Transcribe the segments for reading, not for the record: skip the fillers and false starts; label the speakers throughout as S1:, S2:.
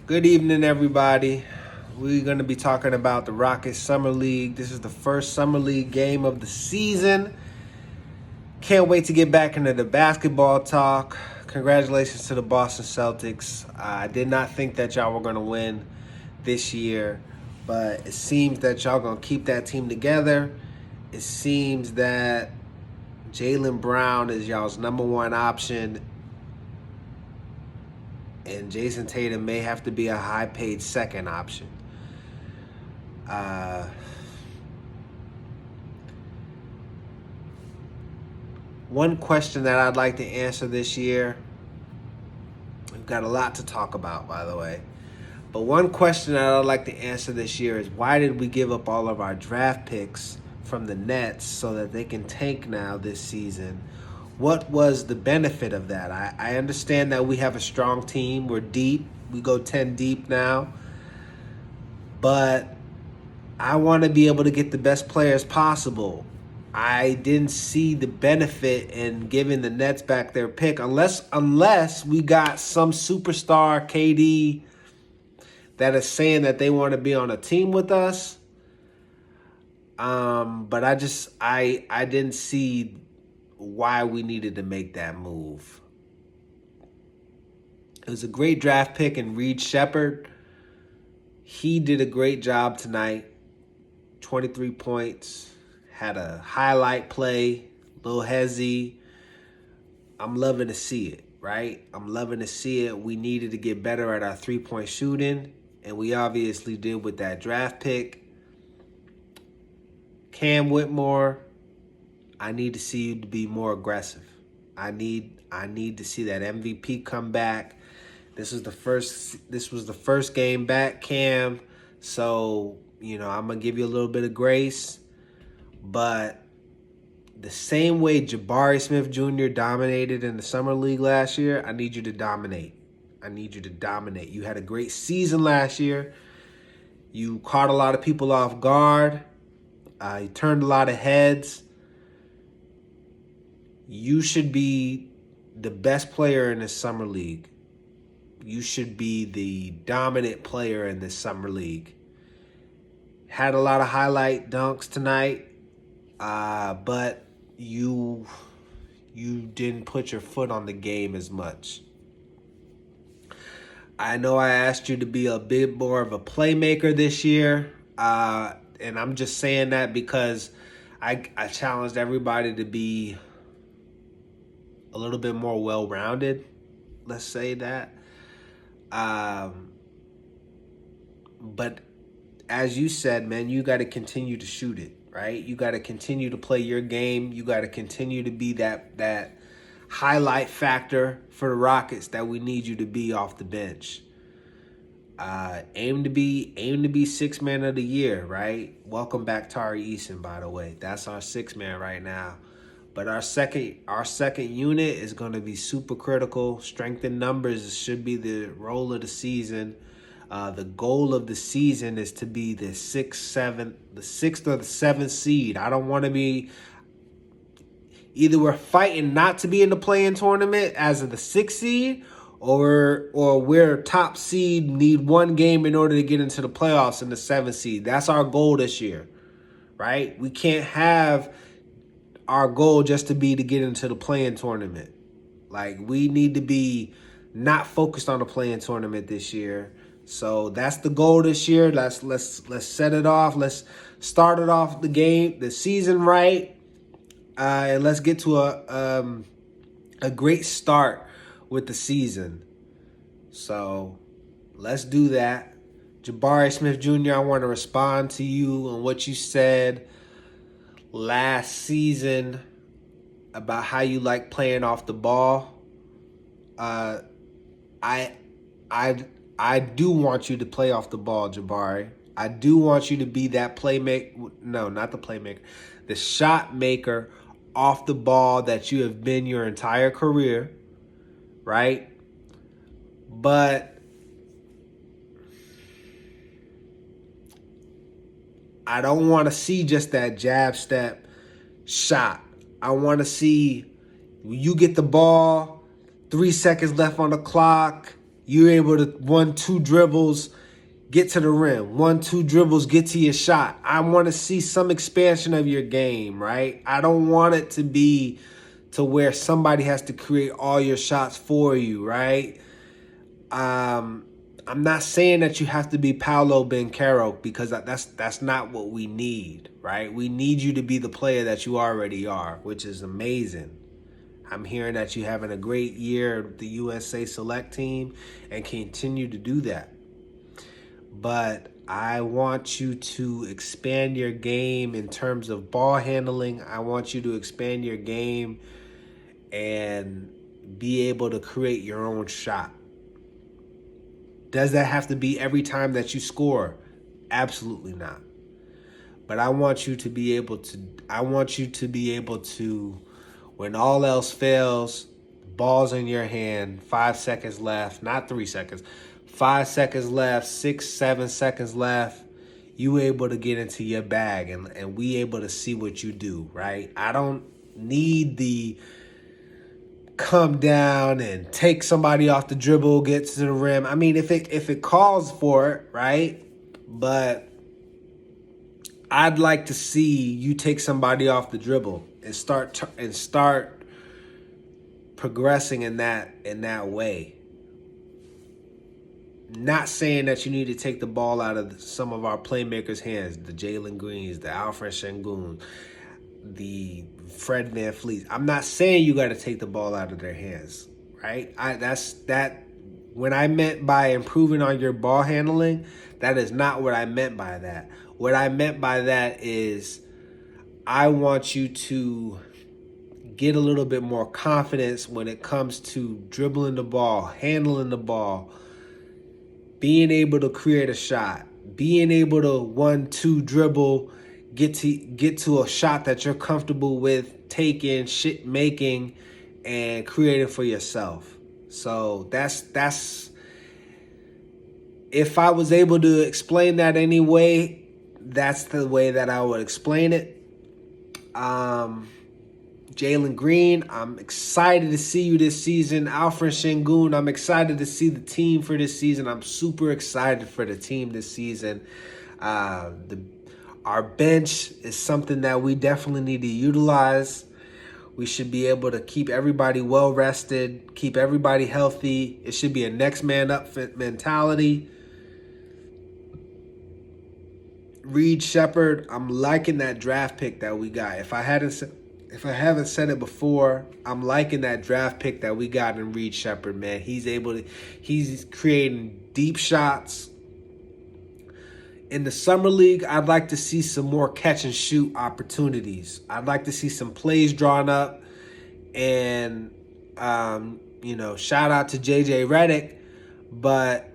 S1: Good evening, everybody. We're going to be talking about the Rockets Summer League. This is the first Summer League game of the season. Can't wait to get back into the basketball talk. Congratulations to the Boston Celtics. I did not think that y'all were going to win this year, but it seems that y'all going to keep that team together. It seems that Jaylen Brown is y'all's number one option, and Jason Tatum may have to be a high-paid second option. One question that I'd like to answer this year, we've got a lot to talk about, by the way, but one question that I'd like to answer this year is why did we give up all of our draft picks from the Nets so that they can tank now this season? What was the benefit of that? I understand that we have a strong team. We're deep. We go 10 deep now. But I want to be able to get the best players possible. I didn't see the benefit in giving the Nets back their pick unless we got some superstar KD that is saying that they want to be on a team with us. But I didn't see why we needed to make that move. It was a great draft pick in Reed Shepherd. He did a great job tonight. 23 points. Had a highlight play. Lil Hezzy. I'm loving to see it, right? I'm loving to see it. We needed to get better at our three-point shooting, and we obviously did with that draft pick. Cam Whitmore, I need to see you to be more aggressive. I need to see that MVP come back. This was the first game back, Cam. So, I'm going to give you a little bit of grace. But the same way Jabari Smith Jr. dominated in the Summer League last year, I need you to dominate. You had a great season last year. You caught a lot of people off guard. You turned a lot of heads. You should be the best player in this Summer League. You should be the dominant player in this Summer League. Had a lot of highlight dunks tonight, but you didn't put your foot on the game as much. I know I asked you to be a bit more of a playmaker this year, and I'm just saying that because I challenged everybody to be a little bit more well-rounded. Let's say that. But as you said, man, you got to continue to shoot it, right? You got to continue to play your game. You got to continue to be that highlight factor for the Rockets that we need you to be off the bench. Aim to be sixth man of the year, right? Welcome back, Tari Eason, by the way. That's our sixth man right now. But our second unit is going to be super critical. Strength in numbers should be the role of the season. The goal of the season is to be the sixth or the seventh seed. I don't want to be either we're fighting not to be in the play-in tournament as of the sixth seed, or we're top seed, need one game in order to get into the playoffs in the seventh seed. That's our goal this year, right? We can't have our goal just to get into the play-in tournament. Like, we need to be not focused on the play-in tournament this year. So that's the goal this year. Let's set it off. Let's start it off the season right, and let's get to a great start with the season. So let's do that. Jabari Smith Jr., I want to respond to you on what you said last season about how you like playing off the ball. I do want you to play off the ball, Jabari. I do want you to be that playmaker. No, not the playmaker. The shot maker off the ball that you have been your entire career, right? But I don't want to see just that jab step shot. I want to see you get the ball, 3 seconds left on the clock, You're able to 1-2 dribbles, get to the rim. 1-2 dribbles, get to your shot. I want to see some expansion of your game, right? I don't want it to be to where somebody has to create all your shots for you, right? I'm not saying that you have to be Paolo Banchero, because that's not what we need, right? We need you to be the player that you already are, which is amazing. I'm hearing that you're having a great year with the USA Select team and continue to do that. But I want you to expand your game in terms of ball handling. I want you to expand your game and be able to create your own shot. Does that have to be every time that you score? Absolutely not. But I want you to be able to, when all else fails, ball's in your hand, 5 seconds left, not 3 seconds, 5 seconds left, 6, 7 seconds left, you able to get into your bag and we able to see what you do, right? I don't need the come down and take somebody off the dribble, get to the rim. I mean, if it calls for it, right? But I'd like to see you take somebody off the dribble and start progressing in that way. Not saying that you need to take the ball out of some of our playmakers' hands, the Jalen Greens, the Alfred Sengun, the Fred VanVleet. I'm not saying you got to take the ball out of their hands, right? When I meant by improving on your ball handling, that is not what I meant by that. What I meant by that is I want you to get a little bit more confidence when it comes to dribbling the ball, handling the ball, being able to create a shot, being able to 1-2 dribble, get to a shot that you're comfortable with taking, making, and creating for yourself. So that's if I was able to explain that anyway, that's the way that I would explain it. Jalen Green, I'm excited to see you this season. Alfred Sengun, I'm excited to see the team for this season. I'm super excited for the team this season. Our bench is something that we definitely need to utilize. We should be able to keep everybody well rested, keep everybody healthy. It should be a next man up mentality. Reed Sheppard, I'm liking that draft pick that we got. If I haven't said it before, I'm liking that draft pick that we got in Reed Sheppard, man. He's creating deep shots. In the summer league, I'd like to see some more catch and shoot opportunities. I'd like to see some plays drawn up, and shout out to JJ Redick, but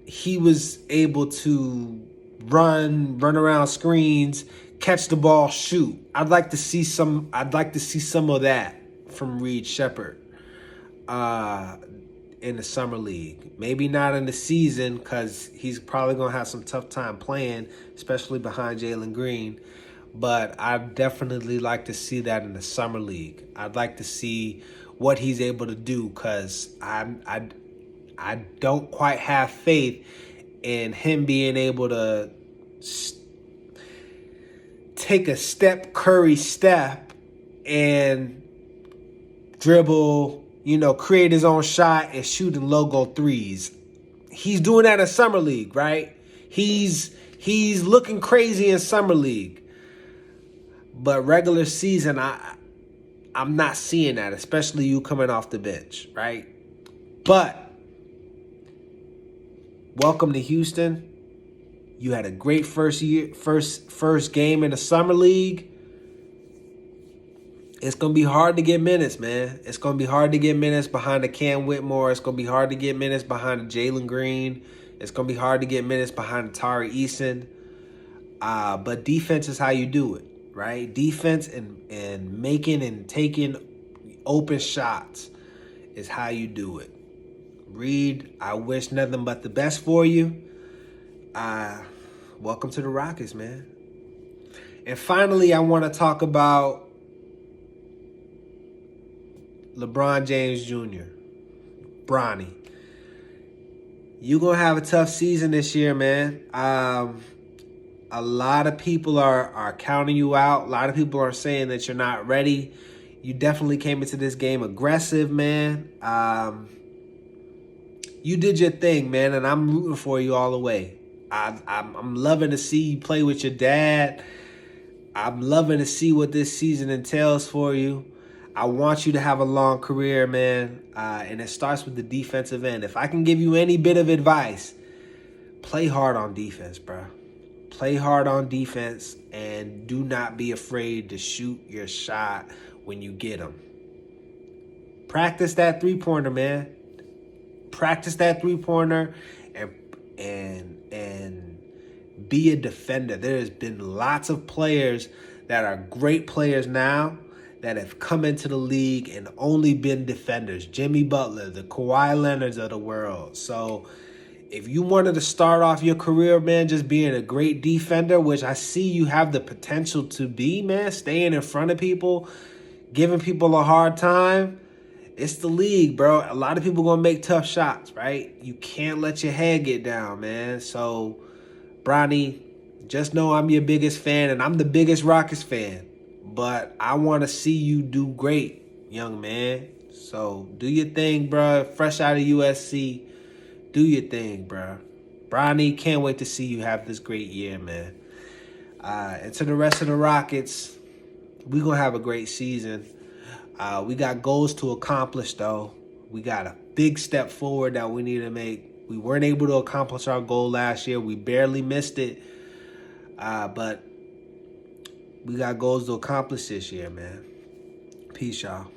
S1: he was able to run around screens, catch the ball, shoot. I'd like to see some of that from Reed Sheppard in the summer league. Maybe not in the season, because he's probably gonna have some tough time playing, especially behind Jalen Green. But I'd definitely like to see that in the summer league. I'd like to see what he's able to do, because I don't quite have faith in him being able to take a Steph Curry step and dribble, create his own shot and shooting logo threes. He's doing that in summer league, right? He's looking crazy in summer league. But regular season, I'm not seeing that, especially you coming off the bench, right? But welcome to Houston. You had a great first game in the summer league. It's going to be hard to get minutes, man. It's going to be hard to get minutes behind the Cam Whitmore. It's going to be hard to get minutes behind the Jalen Green. It's going to be hard to get minutes behind the Tari Eason. But defense is how you do it, right? Defense and making and taking open shots is how you do it. Reed, I wish nothing but the best for you. Welcome to the Rockets, man. And finally, I want to talk about LeBron James Jr., Bronny. You're going to have a tough season this year, man. A lot of people are counting you out. A lot of people are saying that you're not ready. You definitely came into this game aggressive, man. You did your thing, man, and I'm rooting for you all the way. I'm loving to see you play with your dad. I'm loving to see what this season entails for you. I want you to have a long career, man, and it starts with the defensive end. If I can give you any bit of advice, play hard on defense, bro. Play hard on defense, and do not be afraid to shoot your shot when you get them. Practice that three-pointer, man. Practice that three-pointer and be a defender. There's been lots of players that are great players now that have come into the league and only been defenders. Jimmy Butler, the Kawhi Leonards of the world. So if you wanted to start off your career, man, just being a great defender, which I see you have the potential to be, man, staying in front of people, giving people a hard time, it's the league, bro. A lot of people going to make tough shots, right? You can't let your head get down, man. So, Bronny, just know I'm your biggest fan, and I'm the biggest Rockets fan. But I want to see you do great, young man. So, do your thing, bro. Fresh out of USC. Do your thing, bro. Bronny, can't wait to see you have this great year, man. And to the rest of the Rockets, we're going to have a great season. We got goals to accomplish, though. We got a big step forward that we need to make. We weren't able to accomplish our goal last year. We barely missed it. But we got goals to accomplish this year, man. Peace, y'all.